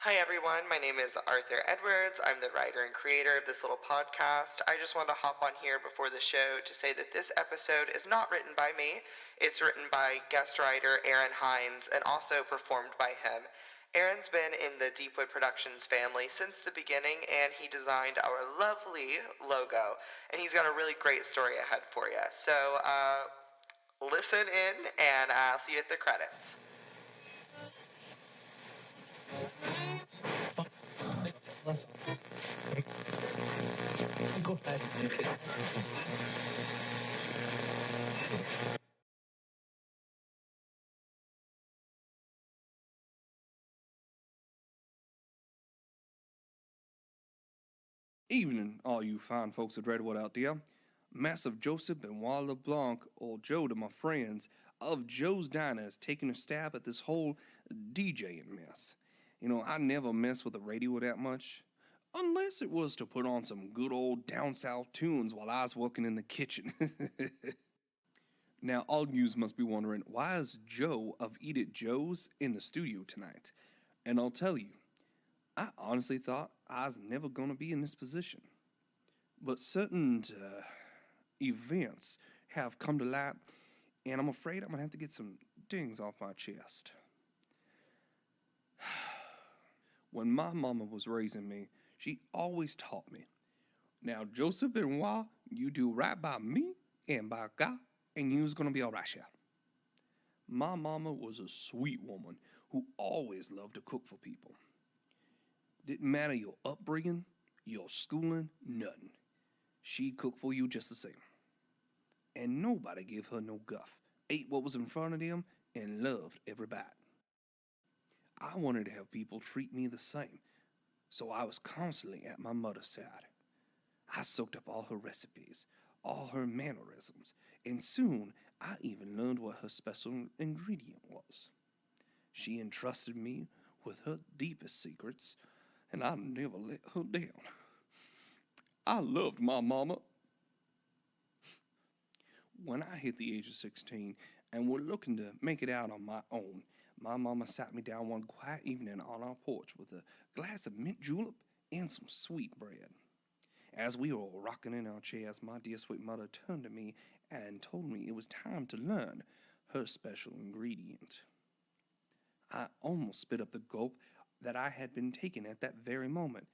Hi everyone, my name is Arthur Edwards. I'm the writer and creator of this little podcast. I just wanted to hop on here before the show to say that this episode is not written by me. It's written by guest writer Aaron Hinds and also performed by him. Aaron's been in the Deepwood Productions family since the beginning, and he designed our lovely logo, and he's got a really great story ahead for you. So, listen in, and I'll see you at the credits. Evening, all you fine folks at Dreadwood out there. Massive Joseph Benoit LeBlanc, or Joe to my friends, of Joe's Diner is taking a stab at this whole DJing mess. You know, I never mess with the radio that much, unless it was to put on some good old down south tunes while I was working in the kitchen. Now, all yous must be wondering, why is Joe of Eat It Joe's in the studio tonight? And I'll tell you, I honestly thought I was never going to be in this position. But certain events have come to light, and I'm afraid I'm going to have to get some things off my chest. When my mama was raising me, she always taught me, now, Joseph Benoit, you do right by me and by God, and you's going to be all right, yeah. My mama was a sweet woman who always loved to cook for people. Didn't matter your upbringing, your schooling, nothing. She'd cook for you just the same. And nobody gave her no guff, ate what was in front of them, and loved every bite. I wanted to have people treat me the same, so I was constantly at my mother's side. I soaked up all her recipes, all her mannerisms, and soon I even learned what her special ingredient was. She entrusted me with her deepest secrets, and I never let her down. I loved my mama. When I hit the age of 16 and were looking to make it out on my own, my mama sat me down one quiet evening on our porch with a glass of mint julep and some sweet bread. As we were all rocking in our chairs, my dear sweet mother turned to me and told me it was time to learn her special ingredient. I almost spit up the gulp that I had been taking at that very moment,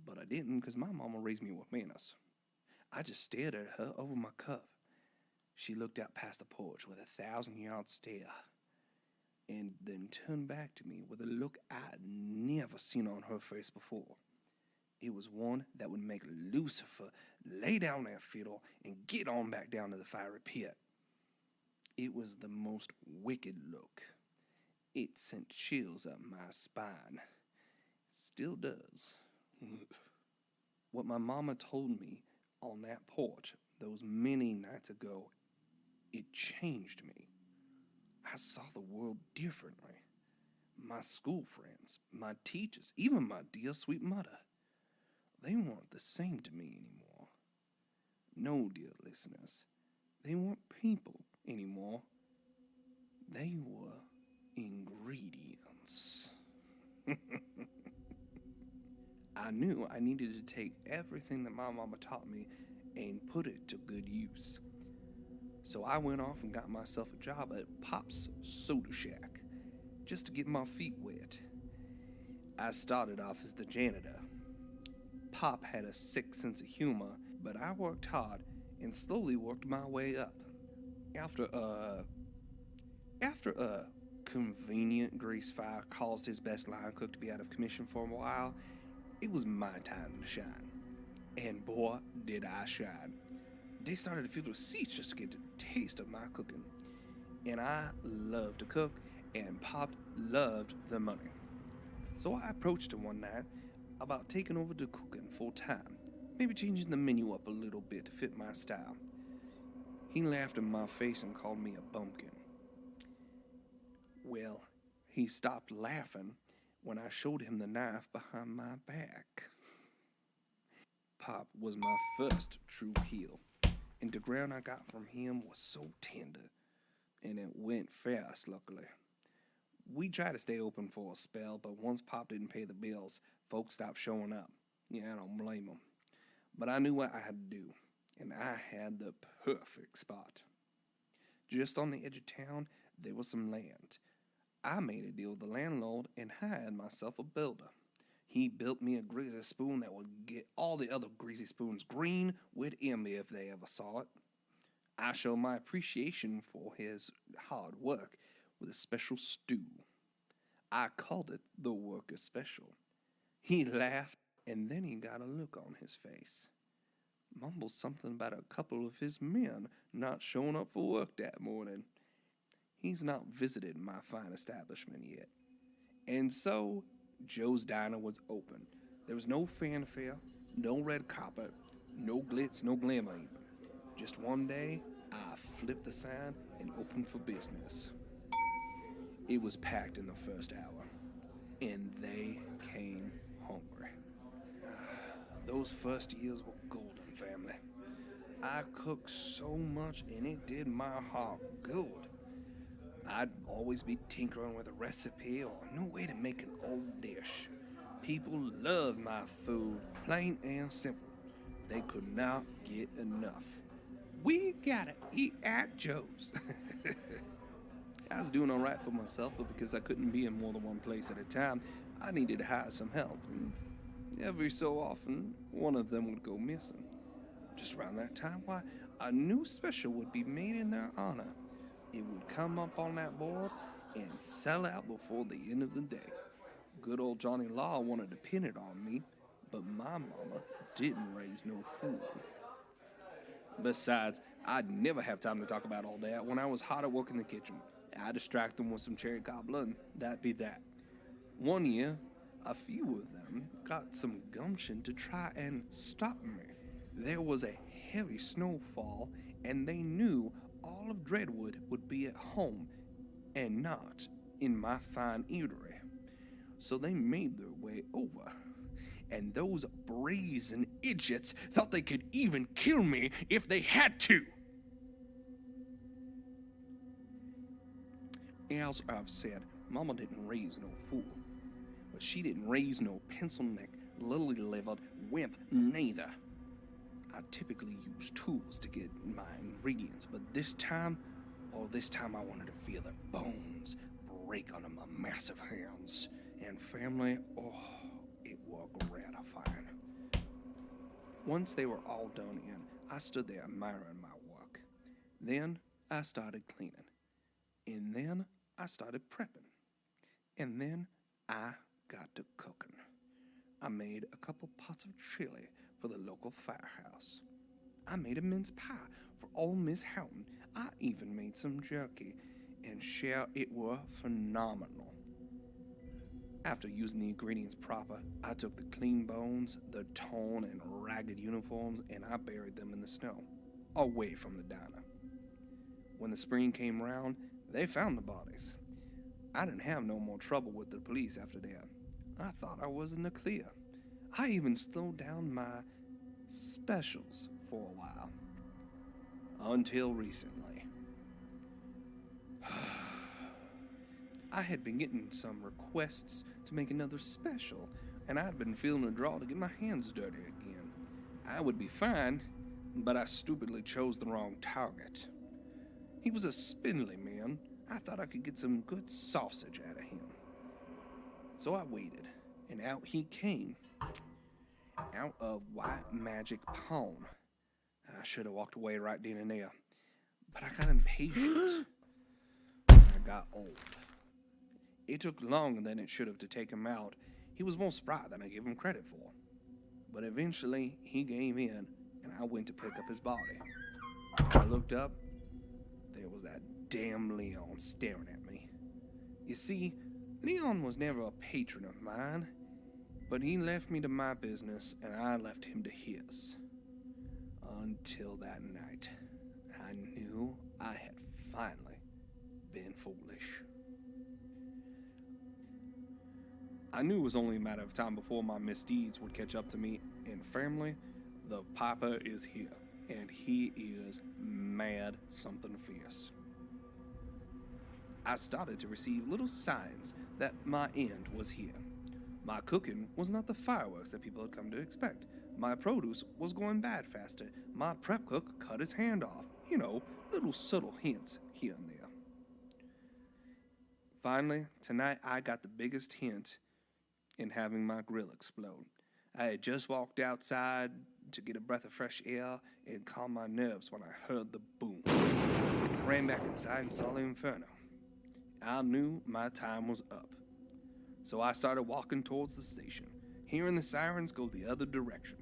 but I didn't because my mama raised me with manners. I just stared at her over my cup. She looked out past the porch with a 1,000-yard stare, and then turned back to me with a look I'd never seen on her face before. It was one that would make Lucifer lay down that fiddle and get on back down to the fiery pit. It was the most wicked look. It sent chills up my spine. Still does. What my mama told me on that porch those many nights ago, it changed me. I saw the world differently. My school friends, my teachers, even my dear sweet mother, they weren't the same to me anymore. No, dear listeners, they weren't people anymore. They were ingredients. I knew I needed to take everything that my mama taught me and put it to good use. So I went off and got myself a job at Pop's Soda Shack, just to get my feet wet. I started off as the janitor. Pop had a sick sense of humor, but I worked hard and slowly worked my way up. After a convenient grease fire caused his best line cook to be out of commission for a while, it was my time to shine. And boy, did I shine. They started to fill the seats just to get the taste of my cooking. And I loved to cook, and Pop loved the money. So I approached him one night about taking over the cooking full time, maybe changing the menu up a little bit to fit my style. He laughed in my face and called me a bumpkin. Well, he stopped laughing when I showed him the knife behind my back. Pop was my first true heel, and the ground I got from him was so tender, and it went fast, luckily. We tried to stay open for a spell, but once Pop didn't pay the bills, folks stopped showing up. Yeah, I don't blame them. But I knew what I had to do, and I had the perfect spot. Just on the edge of town, there was some land. I made a deal with the landlord and hired myself a builder. He built me a greasy spoon that would get all the other greasy spoons green with envy if they ever saw it. I showed my appreciation for his hard work with a special stew. I called it the worker special. He laughed, and then he got a look on his face. Mumbled something about a couple of his men not showing up for work that morning. He's not visited my fine establishment yet. And so, Joe's Diner was open. There was no fanfare, no red carpet, no glitz, no glamour even. Just one day, I flipped the sign and opened for business. It was packed in the first hour, and they came hungry. Those first years were golden, family. I cooked so much, and it did my heart good. I'd always be tinkering with a recipe or a new way to make an old dish. People loved my food, plain and simple. They could not get enough. We gotta eat at Joe's. I was doing all right for myself, but because I couldn't be in more than one place at a time, I needed to hire some help. And every so often, one of them would go missing. Just around that time, why, a new special would be made in their honor. It would come up on that board and sell out before the end of the day. Good old Johnny Law wanted to pin it on me, but my mama didn't raise no fool. Besides, I'd never have time to talk about all that when I was hard at work in the kitchen. I'd distract them with some cherry cobbler, and that'd be that. One year, a few of them got some gumption to try and stop me. There was a heavy snowfall, and they knew all of Dreadwood would be at home and not in my fine eatery. So they made their way over. And those brazen idiots thought they could even kill me if they had to. As I've said, Mama didn't raise no fool. But she didn't raise no pencil-necked, lily-livered wimp neither. I typically use tools to get my ingredients, but this time I wanted to feel their bones break under my massive hands. And family, it was gratifying. Once they were all done in, I stood there admiring my work. Then I started cleaning. And then I started prepping. And then I got to cooking. I made a couple pots of chili for the local firehouse. I made a mince pie for old Miss Houghton. I even made some jerky, and share it were phenomenal. After using the ingredients proper, I took the clean bones, the torn and ragged uniforms, and I buried them in the snow, away from the diner. When the spring came round, they found the bodies. I didn't have no more trouble with the police after that. I thought I was in the clear. I even slowed down my specials for a while. Until recently. I had been getting some requests to make another special, and I'd been feeling a draw to get my hands dirty again. I would be fine, but I stupidly chose the wrong target. He was a spindly man. I thought I could get some good sausage out of him. So I waited, and out he came. Out of White Magic Palm. I should have walked away right then and there, but I got impatient. I got old. It took longer than it should have to take him out. He was more spry than I gave him credit for. But eventually, he gave in, and I went to pick up his body. I looked up. There was that damn Leon staring at me. You see, Leon was never a patron of mine, but he left me to my business, and I left him to his. Until that night, I knew I had finally been foolish. I knew it was only a matter of time before my misdeeds would catch up to me, and family, the Papa is here, and he is mad something fierce. I started to receive little signs that my end was here. My cooking was not the fireworks that people had come to expect. My produce was going bad faster. My prep cook cut his hand off. You know, little subtle hints here and there. Finally, tonight I got the biggest hint in having my grill explode. I had just walked outside to get a breath of fresh air and calm my nerves when I heard the boom. I ran back inside and saw the inferno. I knew my time was up. So I started walking towards the station, hearing the sirens go the other direction.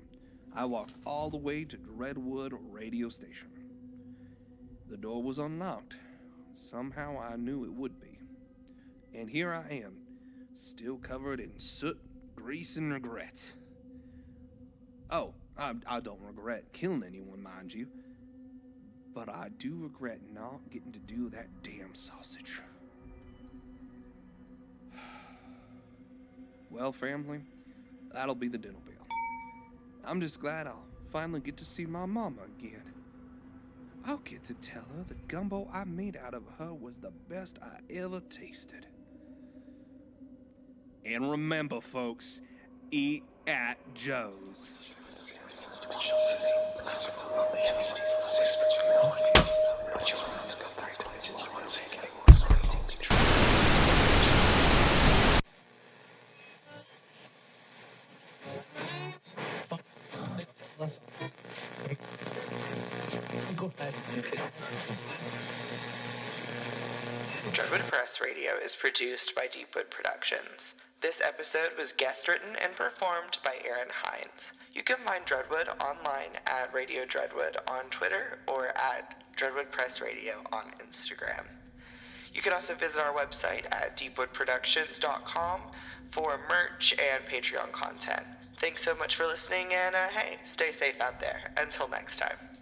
I walked all the way to Dreadwood radio station. The door was unlocked. Somehow I knew it would be. And here I am, still covered in soot, grease, and regret. Oh, I don't regret killing anyone, mind you. But I do regret not getting to do that damn sausage. Well, family, that'll be the dinner bell. I'm just glad I'll finally get to see my mama again. I'll get to tell her the gumbo I made out of her was the best I ever tasted. And remember, folks, eat at Joe's. Dreadwood Press Radio is produced by Deepwood Productions. This episode was guest written and performed by Aaron Hinds. You can find Dreadwood online at Radio Dreadwood on Twitter or at Dreadwood Press Radio on Instagram. You can also visit our website at deepwoodproductions.com for merch and Patreon content. Thanks so much for listening, and hey, stay safe out there. Until next time.